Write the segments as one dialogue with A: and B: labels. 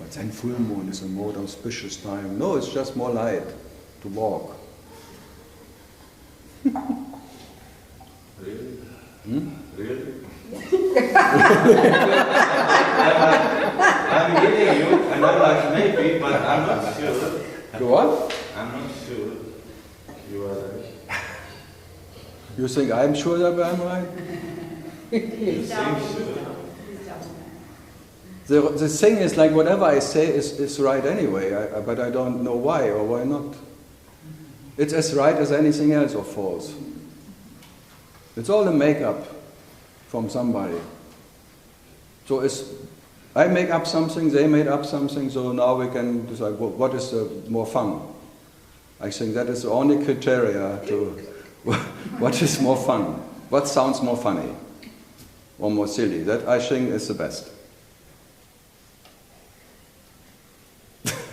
A: But then full moon is a more auspicious time. No, it's just more light to walk.
B: Really?
A: Really?
B: I'm getting you, and I'm like maybe, but I'm not sure.
A: You what?
B: I'm not sure. You are right.
A: You think I'm sure that I'm right?
B: You think sure?
A: The thing is, like, whatever I say is right anyway, but I don't know why or why not. It's as right as anything else or false. It's all a make-up from somebody. So I make up something, they made up something, so now we can decide what is more fun. I think that is the only criteria to what is more fun, what sounds more funny or more silly. That I think is the best.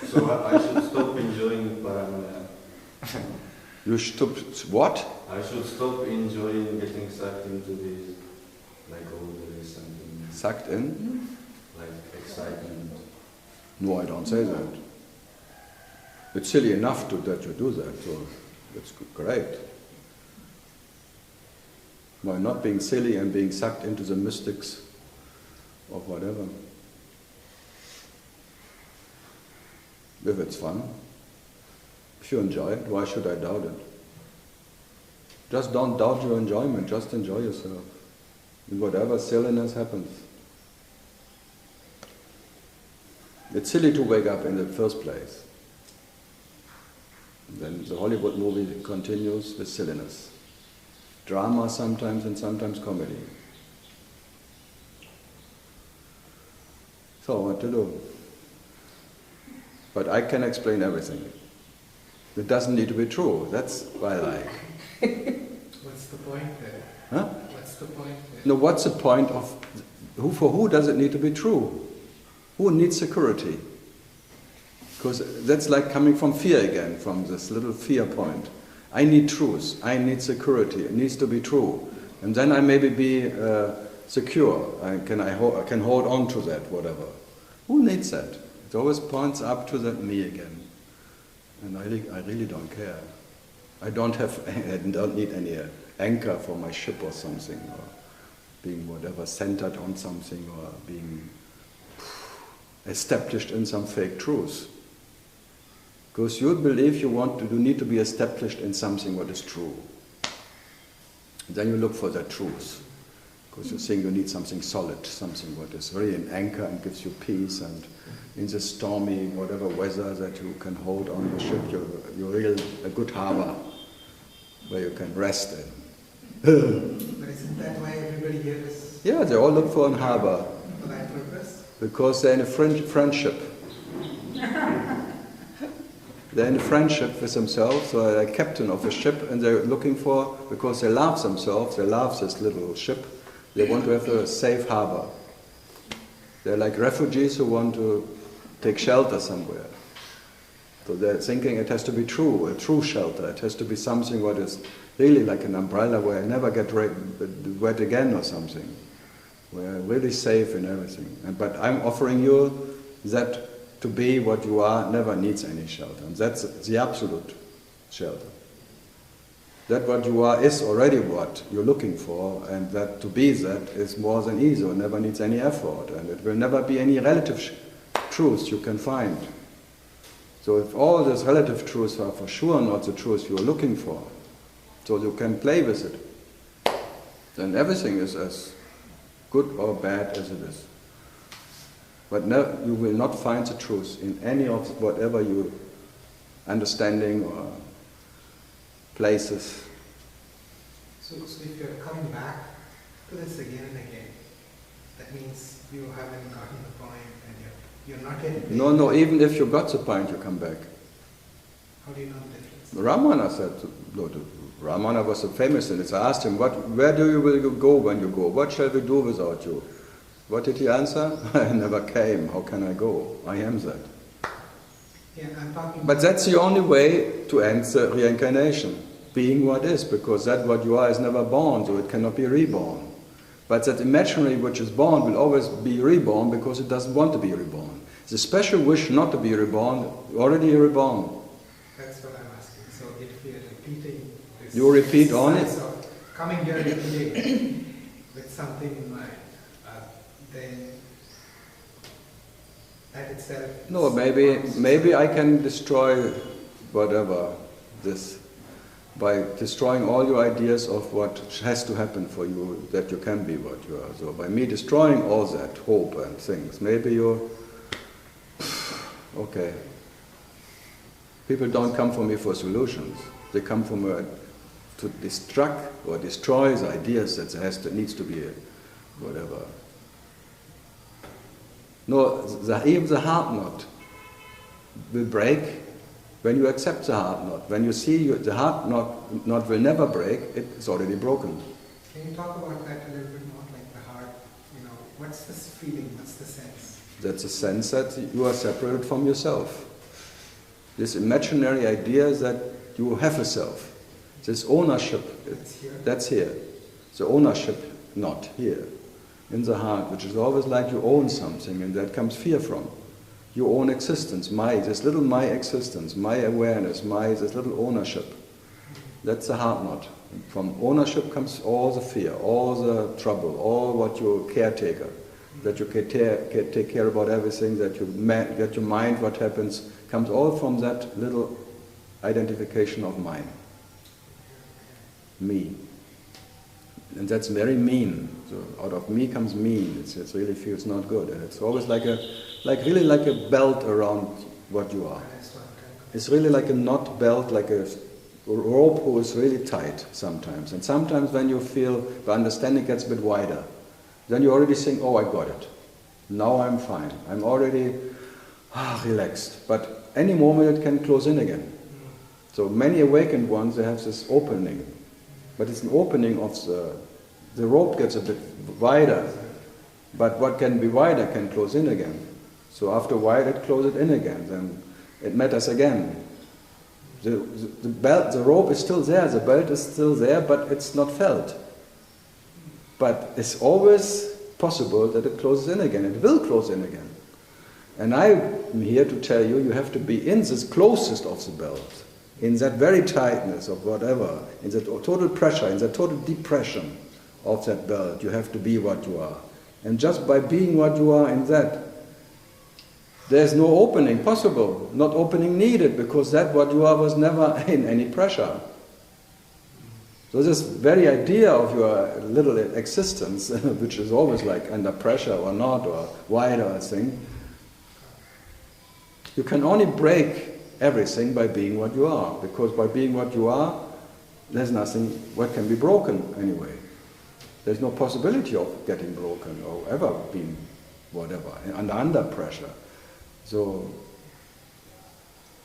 B: So I should stop enjoying paranoia.
A: You stop what?
B: I should stop enjoying getting sucked into this, like all this and
A: Sucked in?
B: like excitement.
A: No, I don't say that. It's silly enough that you do that, so it's great. By not being silly and being sucked into the mystics of whatever. If it's fun, if you enjoy it, why should I doubt it? Just don't doubt your enjoyment, just enjoy yourself. And whatever silliness happens. It's silly to wake up in the first place. And then the Hollywood movie continues with silliness. Drama sometimes and sometimes comedy. So what to do? But I can explain everything. It doesn't need to be true. That's what I like.
C: What's the point there?
A: Huh?
C: What's the point there?
A: No, what's the point of... For who does it need to be true? Who needs security? Because that's like coming from fear again, from this little fear point. I need truth. I need security. It needs to be true. And then I maybe be secure. I can hold on to that, whatever. Who needs that? It always points up to that me again. And I really don't care. I don't need any anchor for my ship or something, or being whatever, centered on something, or being established in some fake truth. Because you believe you need to be established in something what is true. Then you look for that truth. Because you think you need something solid, something what is really an anchor and gives you peace, and in the stormy whatever weather that you can hold on the ship, you're really a good harbor where you can rest in.
C: But isn't that why everybody here is?
A: Yeah, they all look for a harbor.
C: For that purpose?
A: Because they're in a friendship. They're in a friendship with themselves, so they're captain of a ship, and they're looking for, because they love themselves, they love this little ship, they want to have a safe harbor. They're like refugees who want to take shelter somewhere. So they're thinking it has to be true, a true shelter. It has to be something what is really like an umbrella where I never get wet again or something. We're really safe in everything. But I'm offering you that to be what you are never needs any shelter. And that's the absolute shelter. That what you are is already what you're looking for, and that to be that is more than easy, or never needs any effort, and it will never be any relative truths you can find. So if all these relative truths are for sure not the truths you're looking for, so you can play with it, then everything is as good or bad as it is. But no, you will not find the truth in any of whatever you understanding or places.
C: So if you're coming back to this again and again, that means you haven't gotten the point, and you're not getting.
A: No, even if you got the point, you come back.
C: How do you know the difference?
A: Ramana said, Ramana was a famous in it. I asked him, where will you go when you go? What shall we do without you? What did he answer? I never came. How can I go? I am that.
C: Yeah, I'm talking.
A: But that's the only way to end the reincarnation, being what is, because that what you are is never born, so it cannot be reborn. But that imaginary which is born will always be reborn because it doesn't want to be reborn. The special wish not to be reborn, already reborn.
C: That's what I'm asking. So if we are repeating this,
A: You repeat on it.
C: of coming here today with something in mind, then that itself.
A: No, maybe I can destroy whatever this by destroying all your ideas of what has to happen for you that you can be what you are. So by me destroying all that hope and things, maybe you're okay. People don't come for me for solutions. They come for me to destruct or destroy the ideas that needs to be whatever. No, even the heart knot will break when you accept the heart knot. When you see the heart knot will never break, it's already broken.
C: Can you talk about that a little bit more, like the heart, what's this feeling, what's the sense?
A: That's a sense that you are separated from yourself. This imaginary idea that you have a self. This ownership, that's here. The ownership knot here, in the heart, which is always like you own something, and that comes fear from. Your own existence, this little my existence, my awareness, this little ownership. That's the heart knot. From ownership comes all the fear, all the trouble, all what you're caretaker, that you can take care about everything, that you mind what happens, comes all from that little identification of mine. Me. And that's very mean. So out of me comes mean. It really feels not good. And it's always really like a belt around what you are. It's really like a knot belt, like a rope who is really tight sometimes. And sometimes when you feel the understanding gets a bit wider, then you already think, oh, I got it. Now I'm fine. I'm already relaxed. But any moment it can close in again. So many awakened ones, they have this opening. But it's an opening of the rope gets a bit wider. But what can be wider can close in again. So after a while it closes in again. Then it matters again. The rope is still there, the belt is still there, but it's not felt. But it's always possible that it closes in again. It will close in again. And I'm here to tell you, you have to be in this closest of the belt, in that very tightness of whatever, in that total pressure, in that total depression of that belt. You have to be what you are. And just by being what you are in that, there's no opening possible, not opening needed, because that what you are was never in any pressure. So this very idea of your little existence, which is always like under pressure or not, or wider thing, you can only break everything by being what you are, because by being what you are, there's nothing what can be broken anyway. There's no possibility of getting broken or ever being whatever, under pressure. So,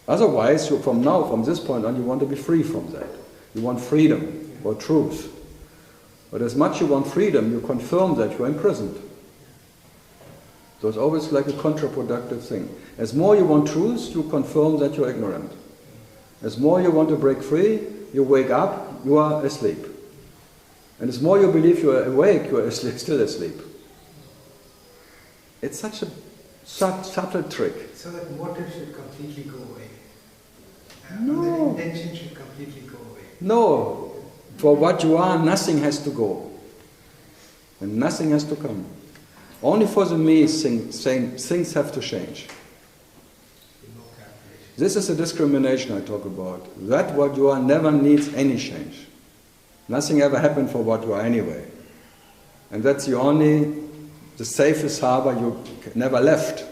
A: otherwise, from this point on, you want to be free from that. You want freedom or truth. But as much you want freedom, you confirm that you're imprisoned. So it's always like a counterproductive thing. As more you want truth, you confirm that you're ignorant. As more you want to break free, you wake up, you are asleep. And as more you believe you are awake, you are still asleep. It's such a subtle trick.
C: So that motive should completely go away.
A: No.
C: That intention should completely go away.
A: No. For what you are, nothing has to go. And nothing has to come. Only for the me, things have to change. This is the discrimination I talk about. That what you are never needs any change. Nothing ever happened for what you are anyway. And that's the safest harbor you never left.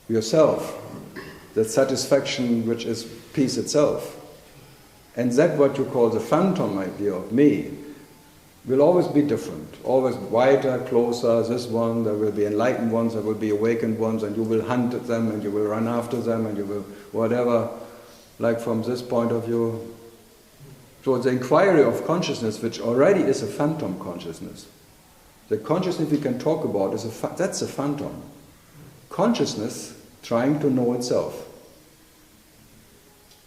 A: Yourself. That satisfaction which is peace itself. And that what you call the phantom idea of me will always be different. Always wider, closer, this one, there will be enlightened ones, there will be awakened ones, and you will hunt them, and you will run after them, and you will whatever, like from this point of view. So the inquiry of consciousness, which already is a phantom consciousness, the consciousness we can talk about, that's a phantom. Consciousness trying to know itself.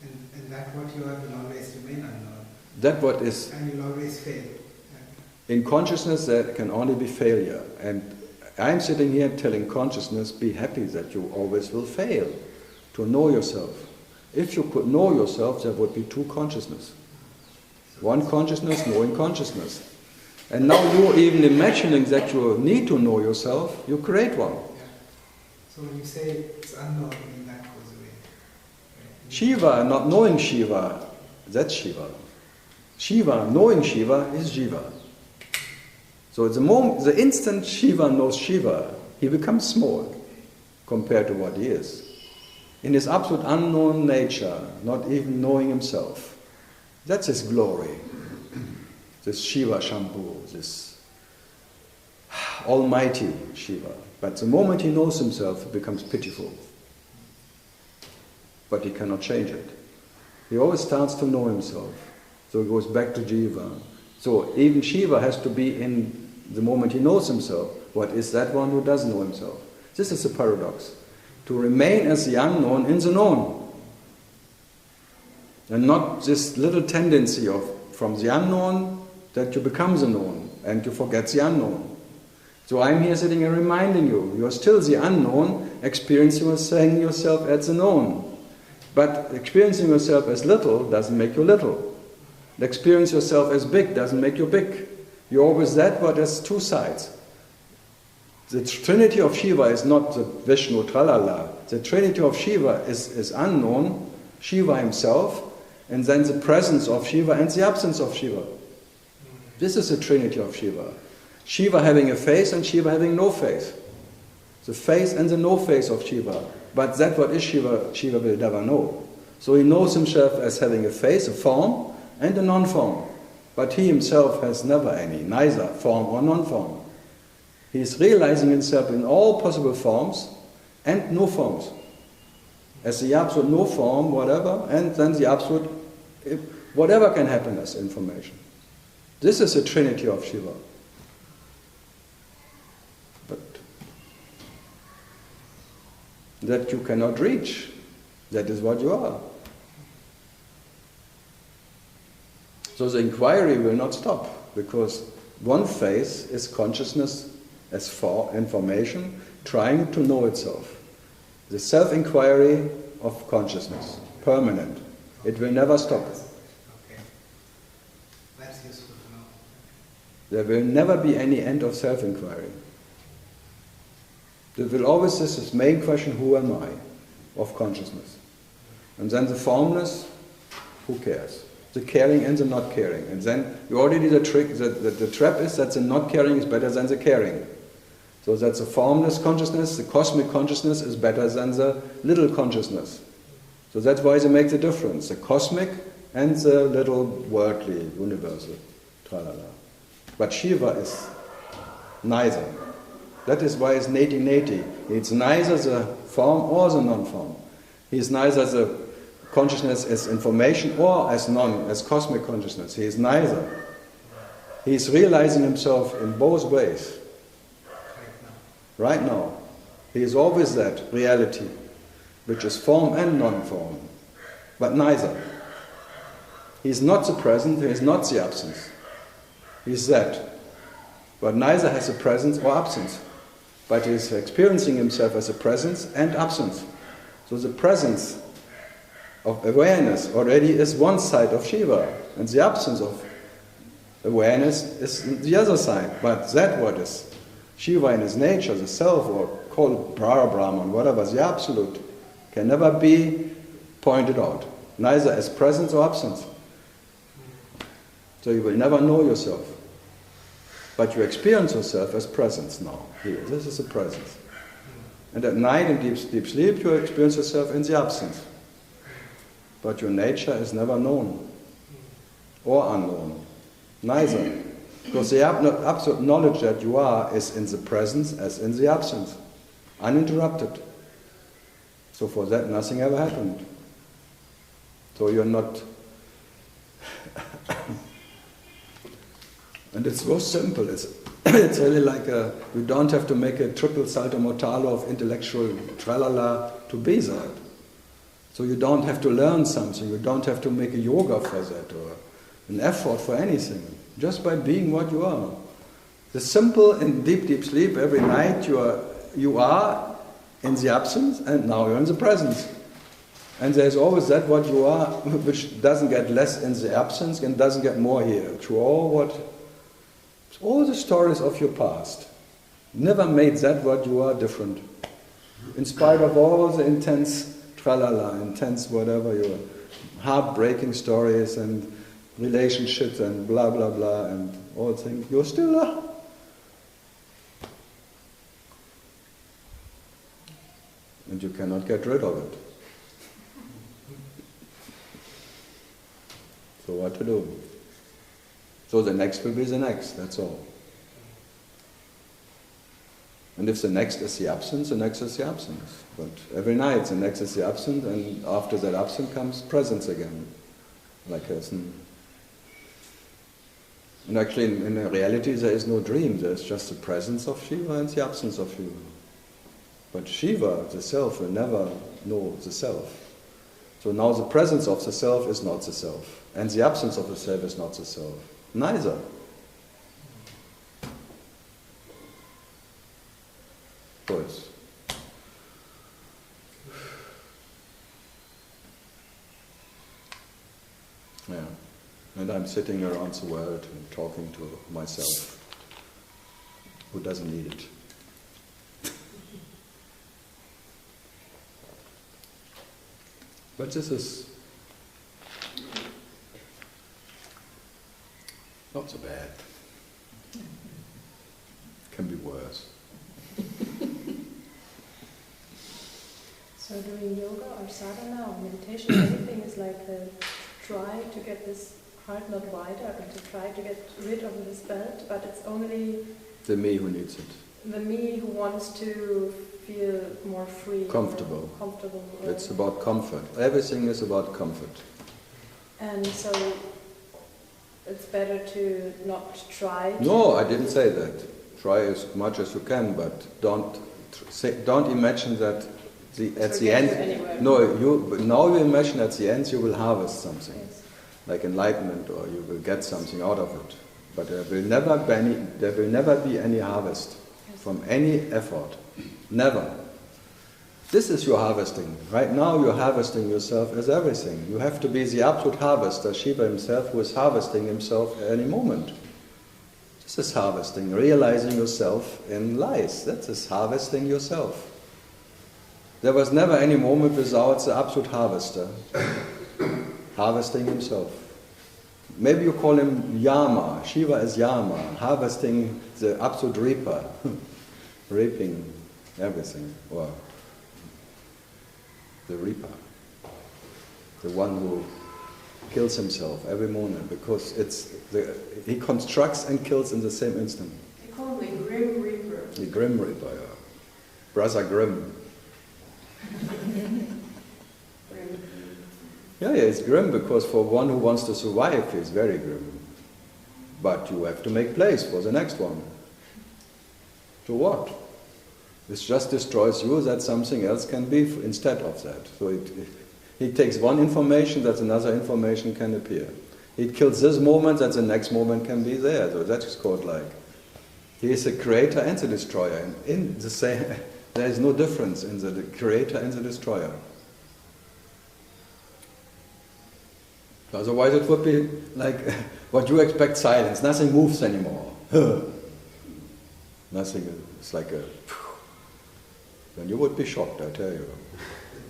C: And that what you are will always remain unknown.
A: That what is...
C: And you'll always fail.
A: In consciousness there can only be failure. And I'm sitting here telling consciousness, be happy that you always will fail to know yourself. If you could know yourself, there would be two consciousness. One consciousness knowing consciousness. And now you're even imagining that you need to know yourself, you create one.
C: Yeah. So when you say it's unknown, then that goes away. Right?
A: Shiva, not knowing Shiva, that's Shiva. Shiva, knowing Shiva is Jiva. So the instant Shiva knows Shiva, he becomes small compared to what he is. In his absolute unknown nature, not even knowing himself. That's his glory. This Shiva Shambhu, this almighty Shiva. But the moment he knows himself, he becomes pitiful. But he cannot change it. He always starts to know himself. So he goes back to Jiva. So even Shiva has to be in the moment he knows himself. What is that one who doesn't know himself? This is a paradox. To remain as the unknown in the known. And not this little tendency from the unknown that you become the known and you forget the unknown. So I'm here sitting and reminding you, you're still the unknown, experiencing yourself as the known. But experiencing yourself as little doesn't make you little. Experience yourself as big doesn't make you big. You're always that, but there's two sides. The Trinity of Shiva is not the Vishnu tralala. The Trinity of Shiva is unknown, Shiva himself, and then the presence of Shiva and the absence of Shiva. This is the Trinity of Shiva. Shiva having a face and Shiva having no face. The face and the no face of Shiva. But that what is Shiva, Shiva will never know. So he knows himself as having a face, a form, and a non-form. But he himself has never any, neither form or non-form. He is realizing himself in all possible forms and no forms. As the absolute no form, whatever, and then the absolute, whatever can happen as information. This is the Trinity of Shiva. But that you cannot reach, that is what you are. So the inquiry will not stop, because one phase is consciousness as for information, trying to know itself. The self-inquiry of consciousness, permanent. It will never stop.
C: Okay. That's useful to know.
A: There will never be any end of self-inquiry. There will always be this main question, who am I, of consciousness. And then the formless, who cares? The caring and the not caring. And then you already the trick, the trap is that the not caring is better than the caring. So that's the formless consciousness, the cosmic consciousness is better than the little consciousness. So that's why they make the difference, the cosmic and the little worldly, universal, tralala. But Shiva is neither. That is why it's Neti. It's neither the form or the non-form. He's neither the consciousness as information or as cosmic consciousness. He is neither. He is realizing himself in both ways. Right now. He is always that reality, which is form and non-form, but neither. He is not the present, he is not the absence. He is that. But neither has a presence or absence. But he is experiencing himself as a presence and absence. So the presence of awareness already is one side of Shiva, and the absence of awareness is the other side. But that what is Shiva in his nature, the self, or call it Brahman, whatever, the absolute, can never be pointed out, neither as presence or absence. So you will never know yourself. But you experience yourself as presence now, here. This is the presence. And at night in deep sleep you experience yourself in the absence. But your nature is never known or unknown, neither. Because the absolute knowledge that you are is in the presence as in the absence, uninterrupted. So for that nothing ever happened. So you're not... And it's so simple. It's really like you don't have to make a triple salto mortale of intellectual tralala to be that. So you don't have to learn something. You don't have to make a yoga for that or an effort for anything. Just by being what you are. The simple and deep, deep sleep, every night you are in the absence and now you're in the presence. And there's always that what you are, which doesn't get less in the absence and doesn't get more here. Through all the stories of your past. Never made that what you are different. In spite of all the intense tralala, intense whatever your heartbreaking stories and relationships and blah blah blah and all things, you're still there. And you cannot get rid of it. So what to do? So the next will be the next, that's all. And if the next is the absence, the next is the absence. But every night the next is the absence, and after that absence comes presence again. Like and actually in reality there is no dream, there is just the presence of Shiva and the absence of Shiva. But Shiva, the self, will never know the self. So now the presence of the self is not the self. And the absence of the self is not the self. Neither. Choice. Yeah. And I'm sitting around the world and talking to myself, who doesn't need it. But this is not so bad. Can be worse.
D: So doing yoga or sadhana or meditation, everything is like try to get this heart not wider and to try to get rid of this belt, but it's only
A: the me who needs it.
D: The me who wants to feel more free.
A: Comfortable.
D: Comfortable.
A: It's about comfort. Everything is about comfort.
D: And so it's better to not try.
A: No, I didn't say that. Try as much as you can, but don't imagine that at the end. But now you imagine at the end you will harvest something, yes. Like enlightenment, or you will get something out of it. But there will never be any harvest from any effort. Never. This is your harvesting. Right now you're harvesting yourself as everything. You have to be the absolute harvester, Shiva himself, who is harvesting himself at any moment. This is harvesting, realizing yourself in lies. That is harvesting yourself. There was never any moment without the absolute harvester harvesting himself. Maybe you call him Yama. Shiva is Yama, harvesting the absolute reaper, reaping everything. Or the reaper, the one who kills himself every moment, because he constructs and kills in the same instant.
E: They call him the Grim Reaper.
A: The Grim Reaper, yeah. Brother Grimm. Yeah, it's grim because for one who wants to survive, it's very grim. But you have to make place for the next one. To what? This just destroys you that something else can be instead of that. So he takes one information that another information can appear. He kills this moment that the next moment can be there. So that is called like, he is the creator and the destroyer. And in the same, there is no difference in the creator and the destroyer. Otherwise it would be like what you expect, silence. Nothing moves anymore. Nothing, it's like a... Then you would be shocked, I tell you.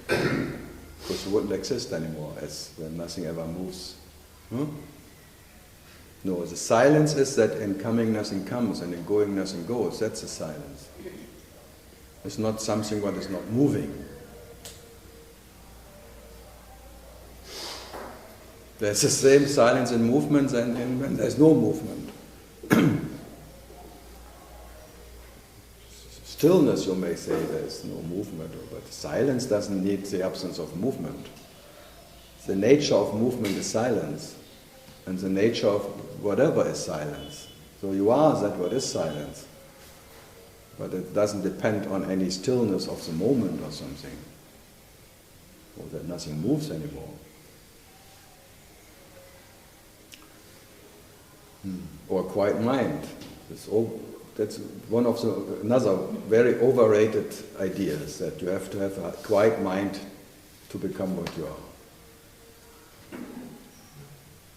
A: Because you wouldn't exist anymore as when nothing ever moves. No, the silence is that in coming nothing comes and in going nothing goes. That's the silence. It's not something what is not moving. There's the same silence in movements and when there's no movement. Stillness, you may say, there's no movement, but silence doesn't need the absence of movement. The nature of movement is silence, and the nature of whatever is silence. So you are that what is silence, but it doesn't depend on any stillness of the moment or something, or that nothing moves anymore. Or quiet mind. It's all that's one of another very overrated ideas, that you have to have a quiet mind to become what you are.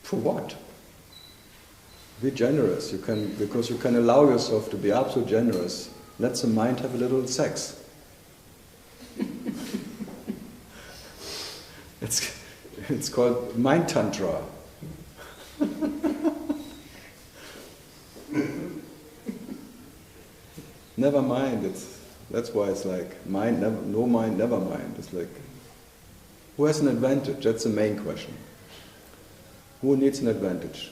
A: For what? Be generous. Because you can allow yourself to be absolutely generous. Let the mind have a little sex. It's called Mindtantra. Never mind. That's why it's like mind, never, no mind, never mind. It's like, who has an advantage? That's the main question. Who needs an advantage?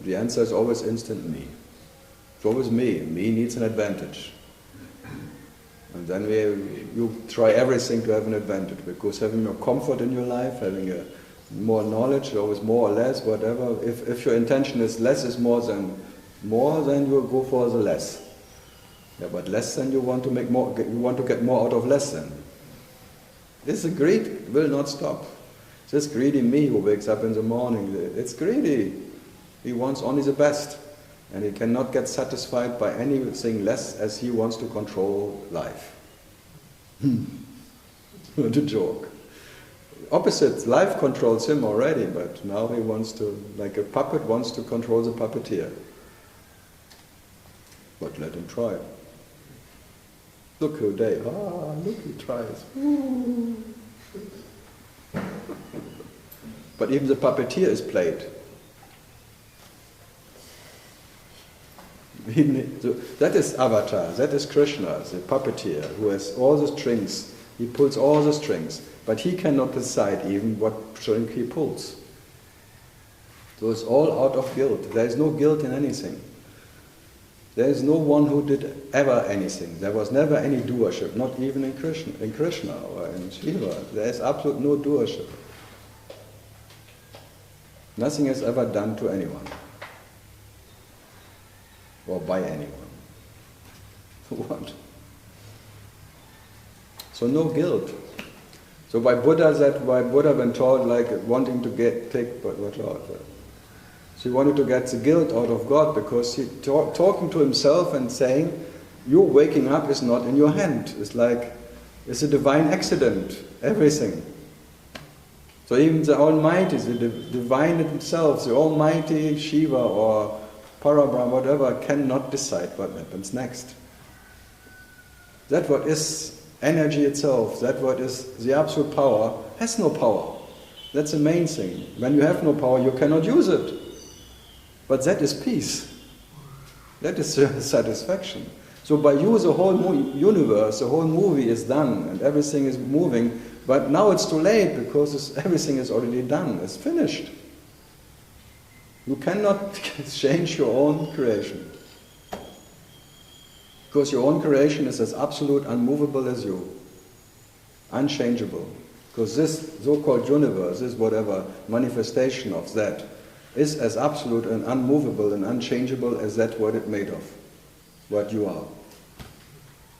A: The answer is always instant me. It's always me. Me needs an advantage. And then you try everything to have an advantage, because having more comfort in your life, having more knowledge, always more or less, whatever. If your intention is less is more, then you go for the less. Yeah, but less than you want to make more. You want to get more out of less than. This greed will not stop. This greedy me who wakes up in the morning, it's greedy. He wants only the best, and he cannot get satisfied by anything less, as he wants to control life. What a joke. Opposite, life controls him already, but now he wants to, like a puppet wants to control the puppeteer. But let him try. Look who they are, look, he tries. But even the puppeteer is played. That is Avatar, that is Krishna, the puppeteer, who has all the strings. He pulls all the strings, but he cannot decide even what string he pulls. So it's all out of guilt. There is no guilt in anything. There is no one who did ever anything. There was never any doership, not even in Krishna or in Shiva. There is absolute no doership. Nothing is ever done to anyone. Or by anyone. What? So no guilt. So why Buddha when told, like wanting to he wanted to get the guilt out of God, because he talking to himself and saying, your waking up is not in your hand. It's like, it's a divine accident, everything. So even the Almighty, the divine himself, the Almighty Shiva or Parabrahma, whatever, cannot decide what happens next. That what is energy itself, that what is the absolute power, has no power. That's the main thing. When you have no power, you cannot use it. But that is peace. That is satisfaction. So by you, the whole universe, the whole movie is done, and everything is moving, but now it's too late, because everything is already done, it's finished. You cannot change your own creation. Because your own creation is as absolute, unmovable as you. Unchangeable. Because this so-called universe, this whatever manifestation of that, is as absolute and unmovable and unchangeable as that what it's made of. What you are.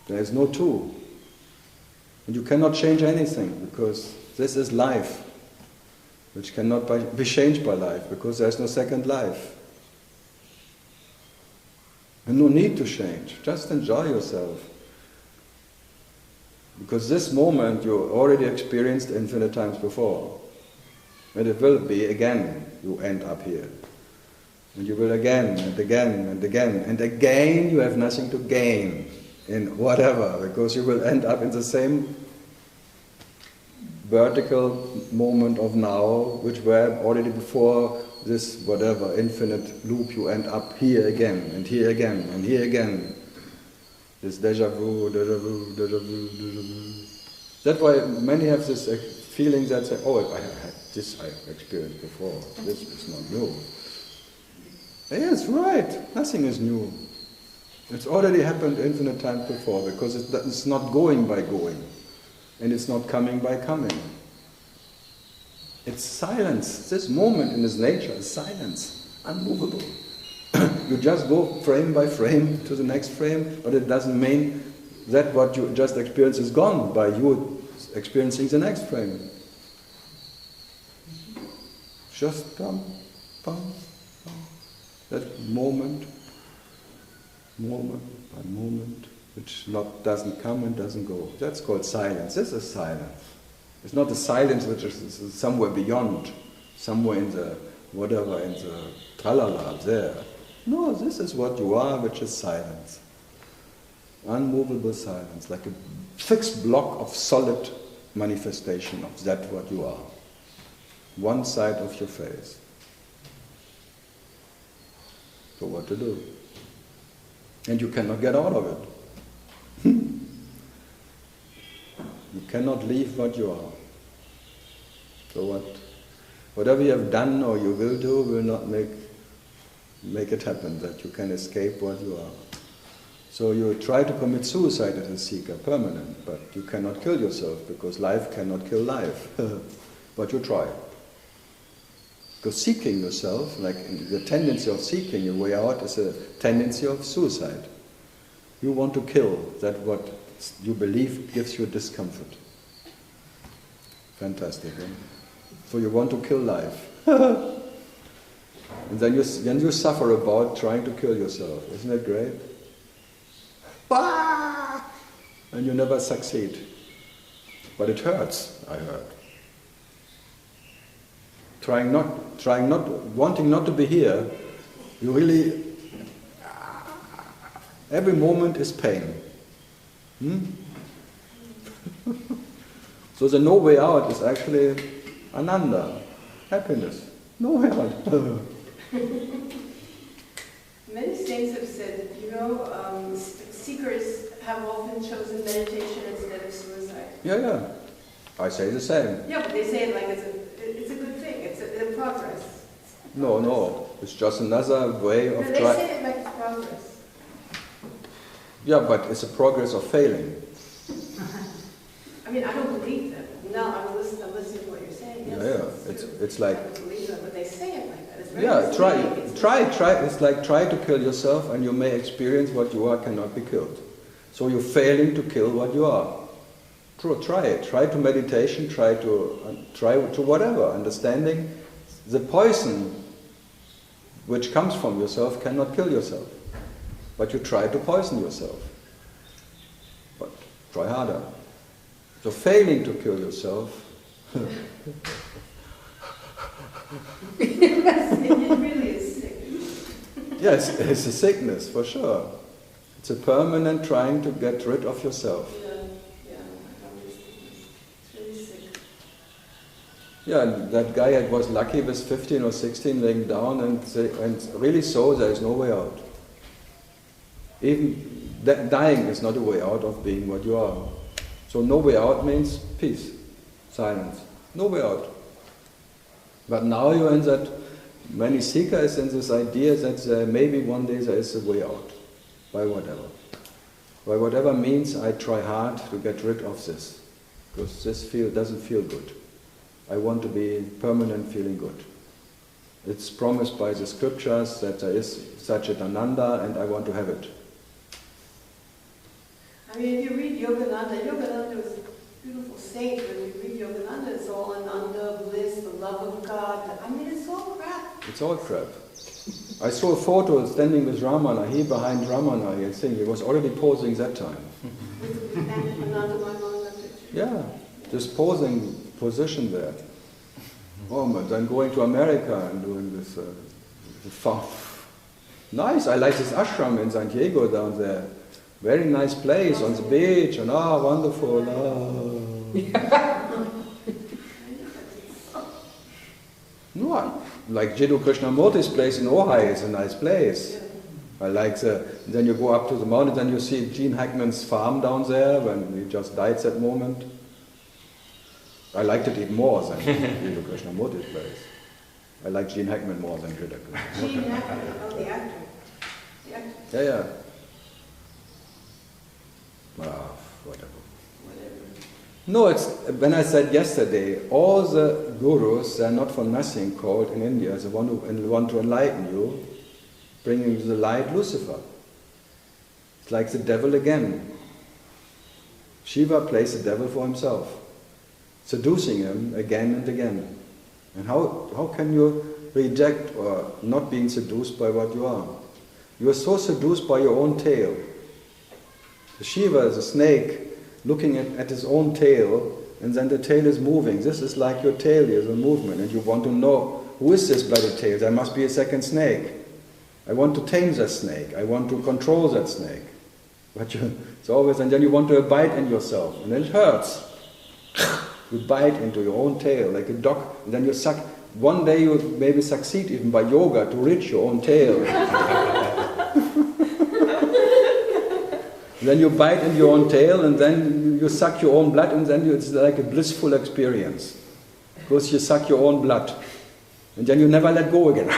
A: There is no two. And you cannot change anything, because this is life, which cannot be changed by life, because there is no second life. And no need to change. Just enjoy yourself. Because this moment you already experienced infinite times before. And it will be again, you end up here. And you will again, and again, and again, and again you have nothing to gain in whatever, because you will end up in the same vertical moment of now, which were already before this whatever infinite loop. You end up here again, and here again, and here again. This deja vu, deja vu, deja vu, deja vu. That's why many have this feeling that say, oh, I had this I experienced before, this is not new. Yes, right, nothing is new. It's already happened infinite times before, because it's not going by going, and it's not coming by coming. It's silence. This moment in its nature is silence, unmovable. You just go frame by frame to the next frame, but it doesn't mean that what you just experienced is gone by you experiencing the next frame. Just pum, pum, pum. That moment moment by moment, which doesn't come and doesn't go. That's called silence. This is silence. It's not the silence which is somewhere beyond, somewhere in the whatever, in the tralala there. No, this is what you are, which is silence. Unmovable silence, like a fixed block of solid manifestation of that what you are. One side of your face. So what to do? And you cannot get out of it. You cannot leave what you are. So whatever you have done or you will do will not make it happen, that you can escape what you are. So you try to commit suicide as a seeker, permanent, but you cannot kill yourself because life cannot kill life. But you try. Because seeking yourself, like the tendency of seeking your way out, is a tendency of suicide. You want to kill that what you believe gives you discomfort. Fantastic, eh? So you want to kill life. And then you suffer about trying to kill yourself. Isn't that great? And you never succeed. But it hurts, I heard. Wanting not to be here, you really, every moment is pain. So the no way out is actually ananda, happiness. No way out.
E: Many saints have said that, seekers have often chosen meditation instead of suicide.
A: Yeah. I say the same.
E: Yeah, but they say it like it's a good thing. It's a progress.
A: No. It's just another way of
E: They say it like it's progress.
A: Yeah, but it's a progress of failing.
E: I mean, I don't believe them. No, I'm listening to what you're saying. Yes,
A: It's like.
E: I don't believe them, but they say it like that. It's very
A: try. It's like try to kill yourself, and you may experience what you are cannot be killed. So you're failing to kill what you are. Try it. Try to meditation. Try to whatever. Understanding the poison which comes from yourself cannot kill yourself, but you try to poison yourself. But try harder. So failing to kill yourself.
E: It really is sick.
A: Yes, it's a sickness for sure. It's a permanent trying to get rid of yourself.
E: It's really sick.
A: Yeah, that guy was lucky with 15 or 16 laying down and really saw there is no way out. Even dying is not a way out of being what you are. So no way out means peace, silence. No way out. But now you're in that, many seekers in this idea that maybe one day there is a way out. By whatever. By whatever means I try hard to get rid of this. Because this doesn't feel good. I want to be permanent feeling good. It's promised by the scriptures that there is such a ananda and I want to have it.
E: I mean, if you read Yogananda was a beautiful saint. When you read Yogananda, it's all ananda, bliss, the love of God. I mean, it's all crap.
A: It's all crap. I saw a photo standing with Ramana, he behind Ramana, I think. He was already posing that time. Yeah, just posing position there. Oh, but then going to America and doing this. Nice, I like this ashram in San Diego down there. Very nice place on the beach, and wonderful. No, like Jiddu Krishnamurti's place in Ojai is a nice place. I like then you go up to the mountain, then you see Gene Hackman's farm down there when he just died that moment. I liked it even more than Jiddu Krishnamurti's place. I like Gene Hackman more than Jiddu Krishnamurti.
E: Gene Hackman, the actor.
A: Yeah. Whatever. No, it's when I said yesterday, all the gurus, they're not for nothing called in India, the one who want to enlighten you, bringing to the light Lucifer. It's like the devil again. Shiva plays the devil for himself, seducing him again and again. And how can you reject or not being seduced by what you are? You are so seduced by your own tail. The Shiva is a snake looking at his own tail, and then the tail is moving. This is like your tail is a movement, and you want to know, who is this bloody tail? There must be a second snake. I want to tame that snake. I want to control that snake. But it's always, and then you want to bite in yourself, and then it hurts. You bite into your own tail like a dog, and then you suck. One day you maybe succeed even by yoga to reach your own tail. Then you bite in your own tail, and then you suck your own blood, and then it's like a blissful experience. Because you suck your own blood. And then you never let go again.